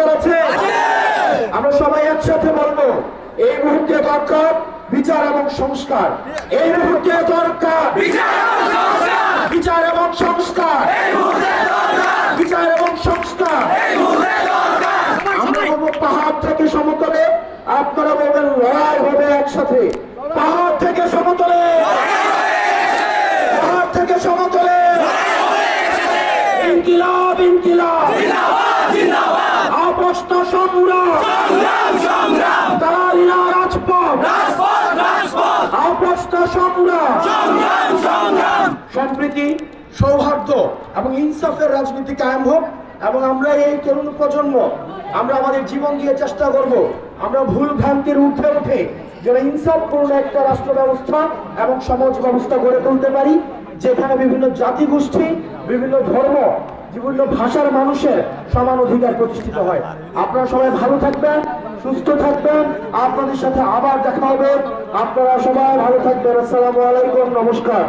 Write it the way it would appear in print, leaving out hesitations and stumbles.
দরকার আছে? আমরা সবাই একসাথে বলবো, এই মুহূর্তে দরকার বিচার এবং সংস্কার। এই মুহূর্তে দরকার বিচার এবং সংস্কার। বিচার এবং সংস্কার। আমরা বলবো পাহাড় থেকে সমতলে, আপনারা বলবেন লড়াই হবে একসাথে। পাহাড় থেকে সমতলে, পাহাড় থেকে সমতলে, ইনকিলাব ইনকিলাব, আপোষ না সংগ্রাম, দালালিরা রাজপথ, আপোষ না সংগ্রাম, সম্প্রীতি, সৌহার্দ্য এবং ইনসাফের রাজনীতি কায়েম হোক। এবং আমরা এই তরুণ প্রজন্ম, আমরা আমাদের জীবন দিয়ে চেষ্টা করব, আমরা ভুল ভ্রান্তির ঊর্ধ্বে উঠে যেন ইনসাফপূর্ণ একটা রাষ্ট্র ব্যবস্থা এবং সমাজ ব্যবস্থা গড়ে তুলতে পারি, যেখানে বিভিন্ন জাতিগোষ্ঠী, বিভিন্ন ধর্ম, বিভিন্ন ভাষার মানুষের সমান অধিকার প্রতিষ্ঠিত হয়। আপনারা সবাই ভালো থাকবেন, সুস্থ থাকবেন, আপনাদের সাথে আবার দেখা হবে। আপনারা সবাই ভালো থাকবেন। আসসালামু আলাইকুম, নমস্কার।